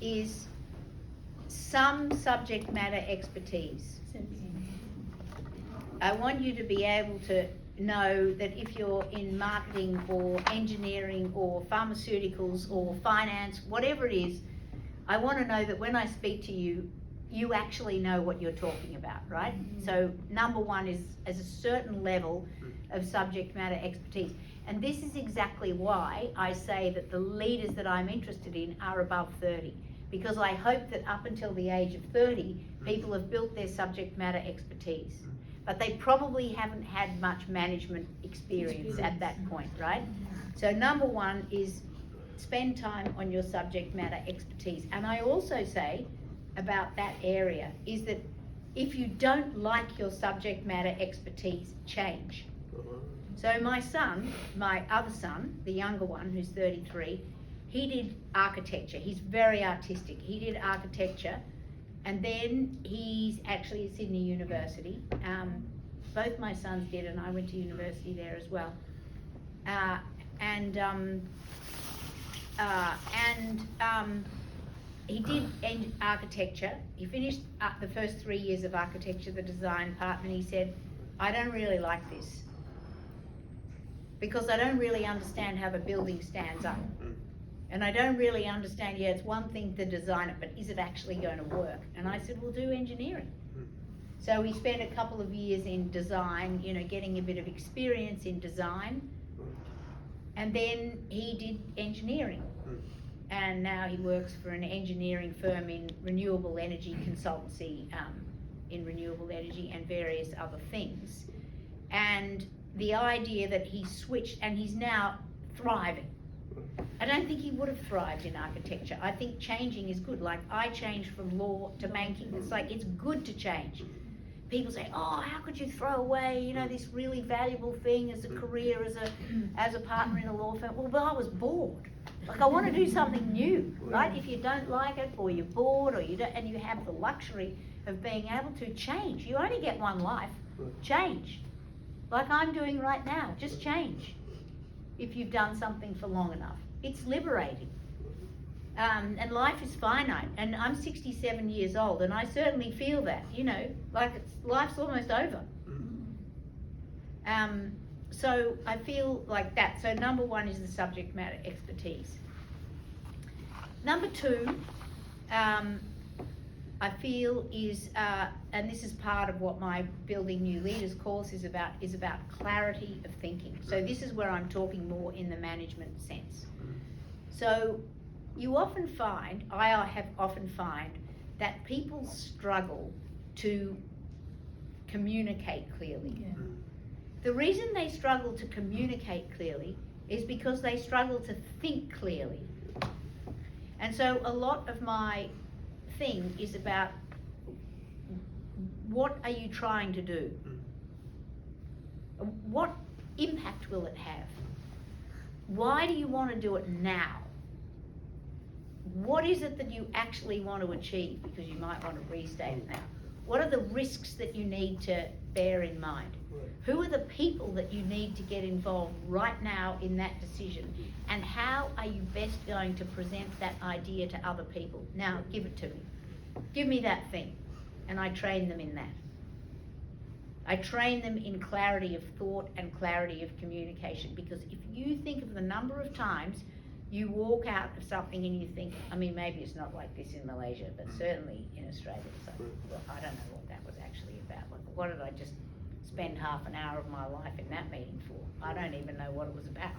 is some subject matter expertise. I want you to be able to know that if you're in marketing or engineering or pharmaceuticals or finance, whatever it is, I want to know that when I speak to you, you actually know what you're talking about, right? So number one is as a certain level of subject matter expertise. And this is exactly why I say that the leaders that I'm interested in are above 30. Because I hope that up until the age of 30, people have built their subject matter expertise. But they probably haven't had much management experience at that point, right? So number one is spend time on your subject matter expertise. And I also say about that area is that if you don't like your subject matter expertise, change. So my son, my other son, the younger one who's 33, he did architecture. He's very artistic. He did architecture, and then he's actually at Sydney University. Both my sons did, and I went to university there as well. He did architecture. He finished up the first 3 years of architecture, the design part, and he said, I don't really like this because I don't really understand how the building stands up. And I don't really understand, yeah, it's one thing to design it, but is it actually going to work? And I said, well, do engineering. So he spent a couple of years in design, you know, getting a bit of experience in design. And then he did engineering. And now he works for an engineering firm in renewable energy consultancy, in renewable energy and various other things. And the idea that he switched, and he's now thriving. I don't think he would have thrived in architecture. I think changing is good. Like I changed from law to banking. It's like, it's good to change. People say, oh, how could you throw away, you know, this really valuable thing as a career, as a partner in a law firm? Well, but I was bored. Like I want to do something new, right? If you don't like it, or you're bored, or you don't, and you have the luxury of being able to change. You only get one life. Change. Like I'm doing right now, just change. If you've done something for long enough. It's liberating. And life is finite, and I'm 67 years old, and I certainly feel that, you know, like life's almost over. So I feel like that. So number one is the subject matter expertise. Number two, I feel is, and this is part of what my Building New Leaders course is about clarity of thinking. So this is where I'm talking more in the management sense. So you often find, I have often find, that people struggle to communicate clearly. Yeah. The reason they struggle to communicate clearly is because they struggle to think clearly. And so a lot of my thing is about, what are you trying to do? What impact will it have? Why do you want to do it now? What is it that you actually want to achieve? Because you might want to restate it now. What are the risks that you need to bear in mind? Who are the people that you need to get involved right now in that decision? And how are you best going to present that idea to other people? Now, give it to me. Give me that thing. And I train them in that. I train them in clarity of thought and clarity of communication, because if you think of the number of times you walk out of something and you think, I mean, maybe it's not like this in Malaysia, but certainly in Australia, it's like, well, I don't know what that was actually about. Like, what did I just spend half an hour of my life in that meeting for? I don't even know what it was about,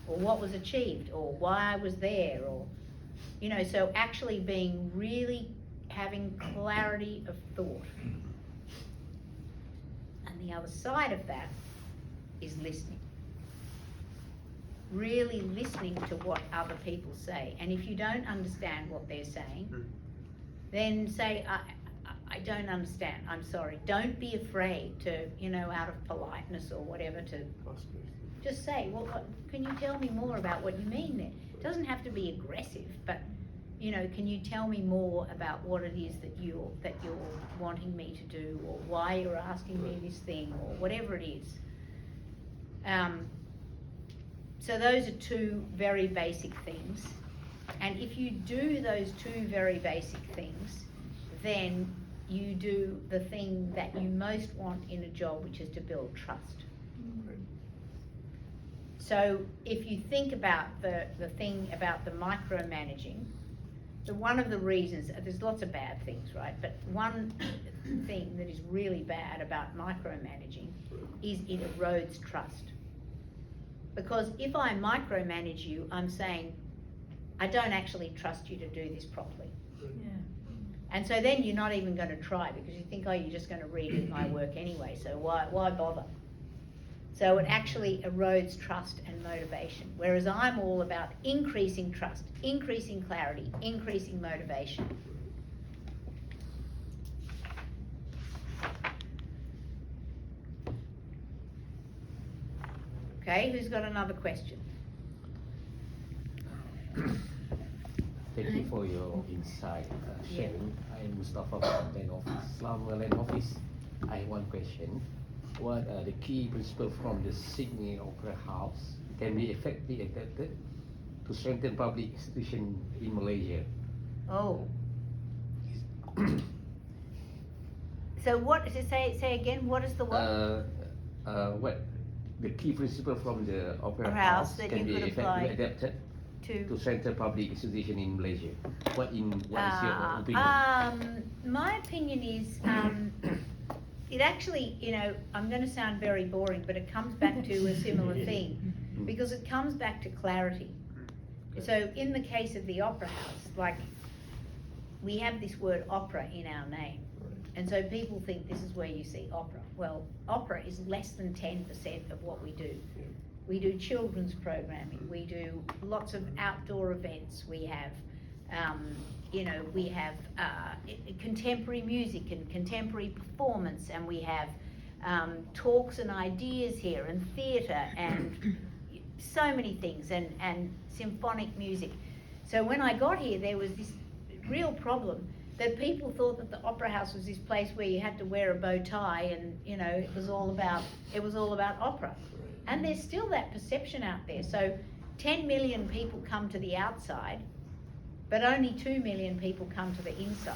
or what was achieved, or why I was there, or, you know, so actually being really having clarity of thought. And the other side of that is listening. Really listening to what other people say. And if you don't understand what they're saying, then say, I don't understand, I'm sorry. Don't be afraid to, you know, out of politeness or whatever, to just say, well, can you tell me more about what you mean there? It doesn't have to be aggressive, but, you know, can you tell me more about what it is that you're wanting me to do, or why you're asking me this thing, or whatever it is. So those are two very basic things. And if you do those two very basic things, then you do the thing that you most want in a job, which is to build trust. So if you think about the thing about the micromanaging, one of the reasons, there's lots of bad things, right? But one thing that is really bad about micromanaging is it erodes trust. Because if I micromanage you, I'm saying, I don't actually trust you to do this properly. Yeah. And so then you're not even going to try, because you think, oh, you're just going to read my work anyway, so why bother? So it actually erodes trust and motivation. Whereas I'm all about increasing trust, increasing clarity, increasing motivation. Okay, who's got another question? Thank you for your insight sharing. I'm Mustafa from Land Office. Slum Land Office. I have one question. What are the key principles from the Sydney Opera House can be effectively adapted to strengthen public institutions in Malaysia? Oh. So what, say again, what is the what? What the key principle from the Opera House House that can you be could effectively apply adapted to strengthen public institutions in Malaysia? What is your opinion? My opinion is, it actually, I'm going to sound very boring, but it comes back to a similar theme, because it comes back to clarity. So in the case of the Opera House, like, we have this word opera in our name. And so people think this is where you see opera. Well, opera is less than 10% of what we do. We do children's programming, we do lots of outdoor events, we have, we have contemporary music and contemporary performance, and we have talks and ideas here, and theatre, and so many things, and symphonic music. So when I got here, there was this real problem that people thought that the Opera House was this place where you had to wear a bow tie, and it was all about opera. And there's still that perception out there. So 10 million people come to the outside, but only 2 million people come to the inside.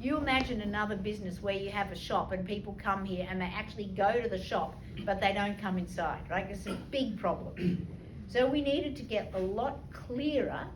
You imagine another business where you have a shop and people come here and they actually go to the shop, but they don't come inside, right? It's a big problem. So we needed to get a lot clearer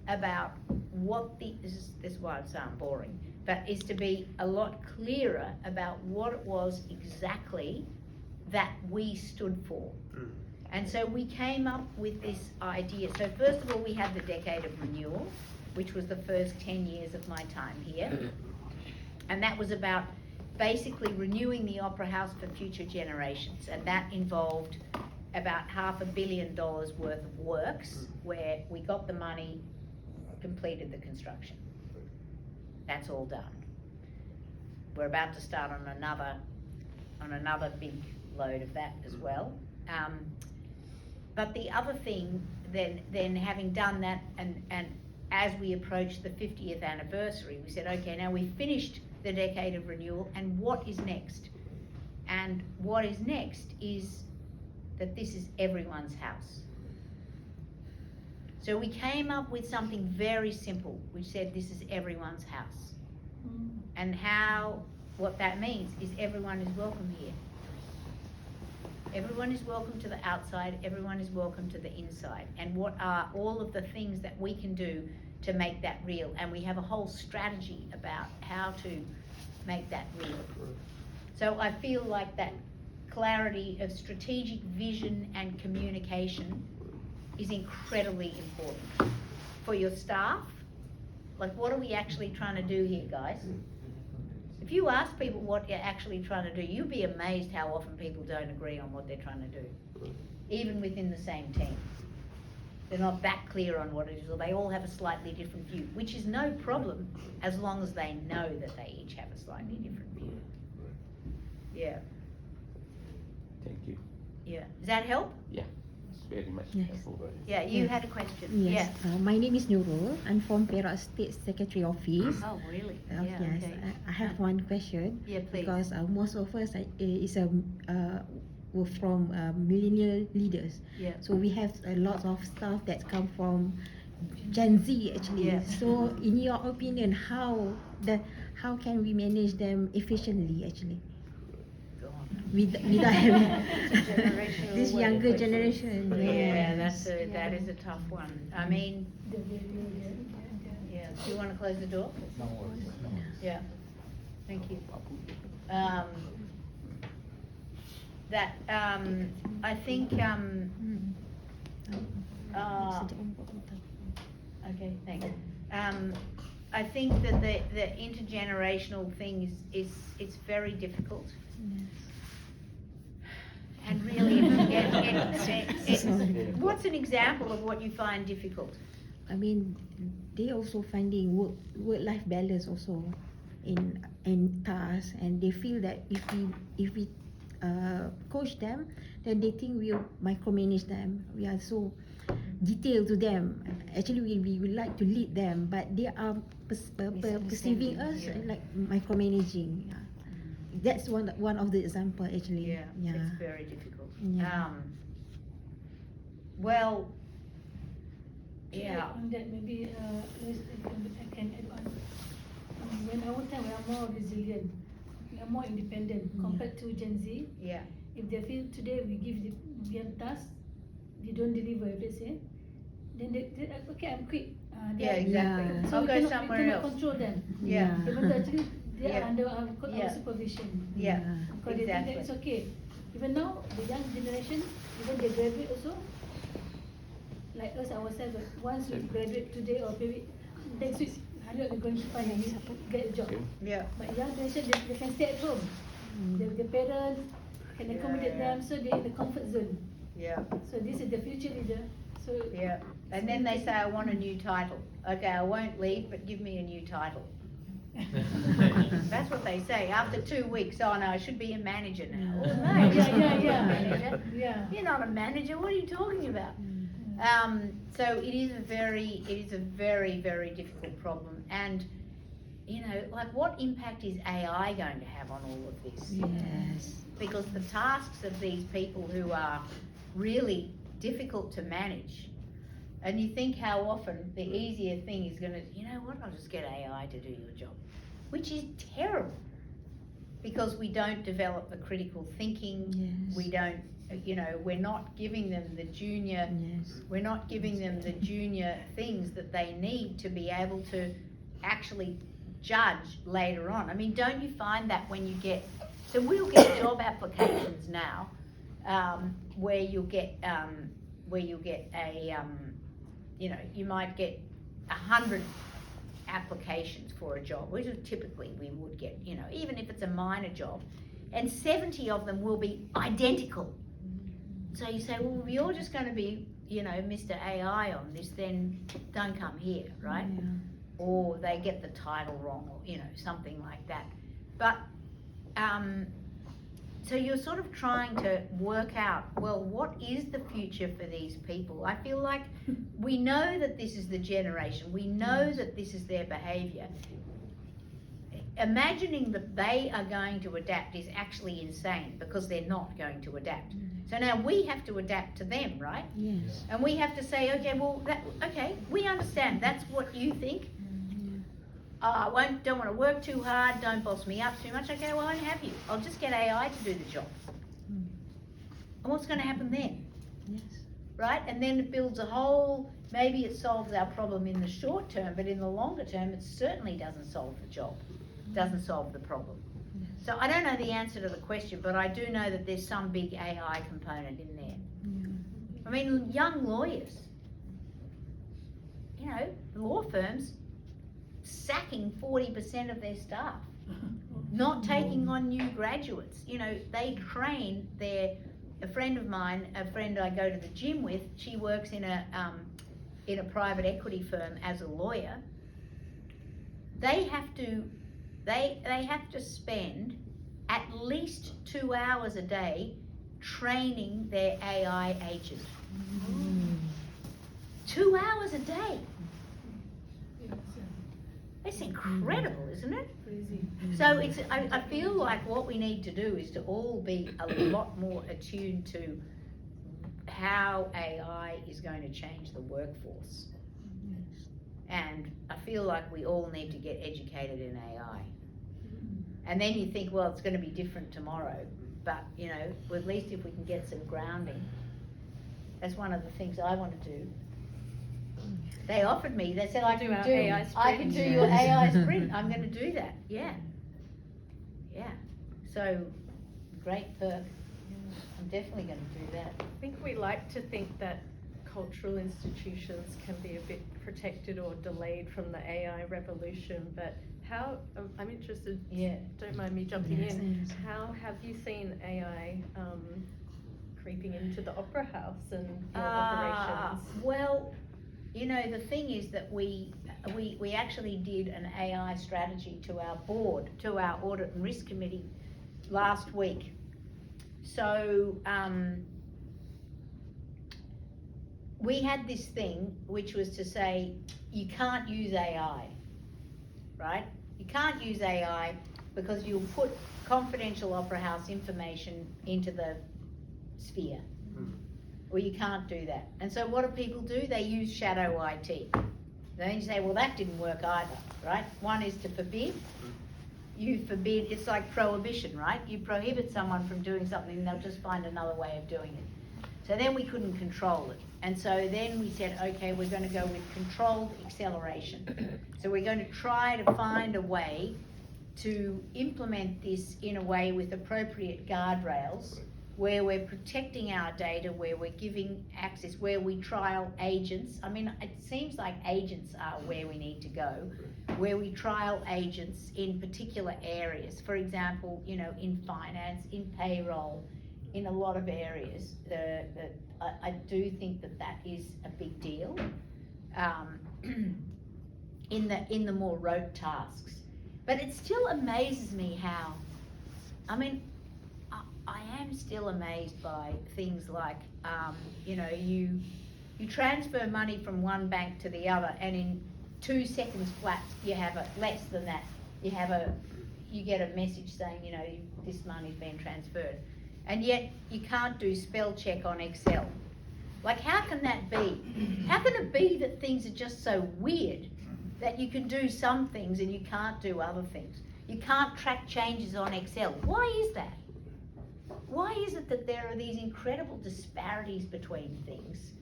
about what this is why it sounds boring, but is to be a lot clearer about what it was exactly that we stood for. And so we came up with this idea. So first of all, we had the Decade of Renewal, which was the first 10 years of my time here. And that was about basically renewing the Opera House for future generations. And that involved about $500 million worth of works, where we got the money, completed the construction. That's all done. We're about to start on another big load of that as well. But the other thing, then having done that, and as we approached the 50th anniversary, we said, okay, now we've finished the Decade of Renewal, and what is next? And what is next is that this is everyone's house. So we came up with something very simple. We said this is everyone's house. And what that means is everyone is welcome here. Everyone is welcome to the outside, everyone is welcome to the inside. And what are all of the things that we can do to make that real? And we have a whole strategy about how to make that real. So I feel like that clarity of strategic vision and communication is incredibly important. For your staff, like, what are we actually trying to do here, guys? If you ask people what you're actually trying to do, you'll be amazed how often people don't agree on what they're trying to do, even within the same team. They're not that clear on what it is, or they all have a slightly different view, which is no problem as long as they know that they each have a slightly different view. Yeah. Thank you. Yeah. Does that help? Yeah, it's very much Yes. helpful. Yeah, you had a question. Yes, Yeah. my name is Nurul. I'm from Perak State Secretary Office. Oh, really? Yes, Okay. I have one question. Yeah, please. Because most of us were from millennial leaders. Yeah. So we have a lot of staff that come from Gen Z actually. Yeah. So in your opinion, how can we manage them efficiently actually? Without having Generational this way. younger generation. Yeah, Yes. that is a tough one. I mean, yeah, do you wanna close the door? No worries. No worries. Yeah, thank you. I think, okay, thanks. I think that the intergenerational thing it's very difficult. And really, what's an example of what you find difficult? I mean, they also finding work-life balance also in tasks, and they feel that if we coach them, then they think we'll micromanage them. We are so detailed to them. Actually, we would like to lead them, but they are perceiving us like micromanaging. Yeah. That's one of the example actually. Yeah, it's very difficult. Yeah. Well, yeah. On that, maybe I can add on. When our time, we are more resilient, we are more independent compared to Gen Z. Yeah. If they feel today we give them tasks, they don't deliver, let's say, then they okay, I'm quit. Yeah, exactly. Yeah. So I'll we go cannot, somewhere we cannot else. control them. Yeah. Even though actually they Yeah. are under our Yeah. supervision. Yeah, Because they think that it's exactly. okay. Even now, the young generation, even they graduate also, like us ourselves, once we graduate today or maybe next week, we're going to finally get a job. Yeah. But young generation, they can stay at home. The parents can accommodate Yeah. them, so they're in the comfort zone. Yeah. So this is the future leader. So Yeah. And then they say, I want a new title. Okay, I won't leave, but give me a new title. That's what they say. After 2 weeks, oh no, I should be a manager now. Oh, no, you're not a manager. yeah. You're not a manager. What are you talking about? So it is a very, very difficult problem. And, you know, like what impact is AI going to have on all of this? Yes. Because the tasks of these people who are really difficult to manage, and you think how often the easier thing is gonna, you know what, I'll just get AI to do your job, which is terrible. Because we don't develop the critical thinking, Yes. we don't, you know, we're not giving them the junior, Yes. we're not giving them the junior things that they need to be able to actually judge later on. I mean, don't you find that when you get, so we'll get job applications now, where you'll get a, you know, you might get 100 applications for a job, which is typically we would get, you know, even if it's a minor job, and 70 of them will be identical. So you say, well, if you're just going to be, you know, Mr. AI on this, then don't come here, right? Yeah. Or they get the title wrong, or, you know, something like that. But, so you're sort of trying to work out, well, what is the future for these people? I feel like we know that this is the generation, we know that this is their behaviour. Imagining that they are going to adapt is actually insane, because they're not going to adapt. So now we have to adapt to them, right? Yes. And we have to say, okay, well, okay, we understand, that's what you think. Don't want to work too hard, don't boss me up too much. Okay, well, I won't have you. I'll just get AI to do the job. And what's going to happen then? Yes. Right? And then it builds a whole, maybe it solves our problem in the short term, but in the longer term, it certainly doesn't solve the job, doesn't solve the problem. So I don't know the answer to the question, but I do know that there's some big AI component in there. I mean, young lawyers, you know, law firms sacking 40% of their staff, not taking on new graduates. You know, they train a friend of mine, a friend I go to the gym with, she works in a private equity firm as a lawyer. They have to spend at least 2 hours a day training their AI agent. 2 hours a day. It's incredible, isn't it? Crazy. So I feel like what we need to do is to all be a lot more attuned to how AI is going to change the workforce. And I feel like we all need to get educated in AI. And then you think, well, it's going to be different tomorrow. But, you know, well, at least if we can get some grounding. That's one of the things I want to do. They offered me, they said I Do can our do, AI I can do sprint. your AI sprint. I'm going to do that. Yeah. Yeah. So, great perk. I'm definitely going to do that. I think we like to think that cultural institutions can be a bit protected or delayed from the AI revolution, but how, I'm interested, Yeah. don't mind me jumping Yes, in, yes. how have you seen AI creeping into the Opera House and your operations? Well, you know, the thing is that we actually did an AI strategy to our board, to our audit and risk committee last week. So, we had this thing which was to say, you can't use AI, right? You can't use AI because you'll put confidential Opera House information into the sphere. Well, you can't do that. And so what do people do? They use shadow IT. Then you say, well, that didn't work either, right? One is to forbid. You forbid, it's like prohibition, right? You prohibit someone from doing something and they'll just find another way of doing it. So then we couldn't control it. And so then we said, okay, we're going to go with controlled acceleration. So we're going to try to find a way to implement this in a way with appropriate guardrails, where we're protecting our data, where we're giving access, where we trial agents. I mean, it seems like agents are where we need to go, where we trial agents in particular areas. For example, you know, in finance, in payroll, in a lot of areas. I do think that is a big deal. In the more rote tasks. But it still amazes me how, I mean, I am still amazed by things like, you know, you transfer money from one bank to the other, and in 2 seconds flat, you have less than that. You get a message saying, you know, this money's been transferred, and yet you can't do spell check on Excel. Like, how can that be? How can it be that things are just so weird that you can do some things and you can't do other things? You can't track changes on Excel. Why is that? Why is it that there are these incredible disparities between things?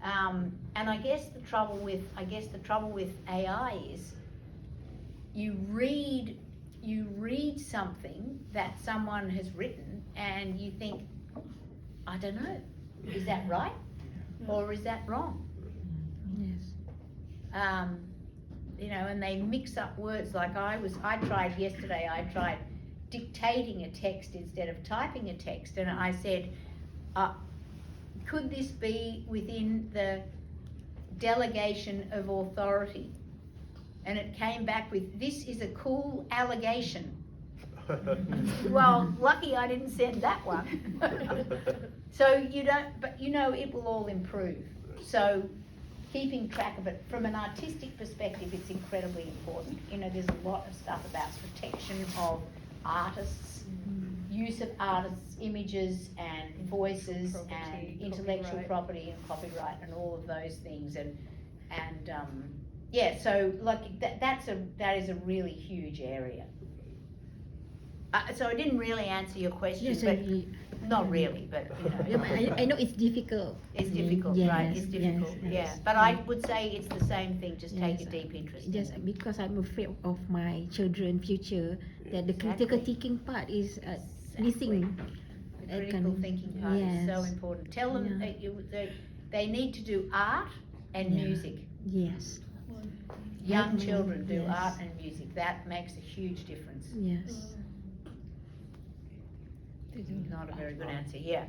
And I guess the trouble with AI is you read something that someone has written and you think, I don't know, is that right or is that wrong? Yes. You know, and they mix up words. Like I tried dictating a text instead of typing a text, and I said, could this be within the delegation of authority? And it came back with, this is a cool allegation. Well, lucky I didn't send that one. So you don't, but you know, it will all improve. So keeping track of it from an artistic perspective, it's incredibly important. You know, there's a lot of stuff about protection of artists, use of artists' images and voices, Property, and intellectual copyright. Property and copyright and all of those things, and yeah, so like that is a really huge area. So I didn't really answer your question, Yes, but not really, but you know. Yeah, but I know it's difficult. It's difficult, right? It's difficult, yes, yeah. yes. But I would say it's the same thing. Just take a Yes, deep interest in Just them. because I'm afraid of my children' future, that the Exactly. critical thinking part is missing. The critical thinking part is so Yes. important. Tell them Yeah. that they need to do art and Yeah. music. Yes, Young Mhm, children do yes. art and music. That makes a huge difference. yes. Not a very good answer, yeah.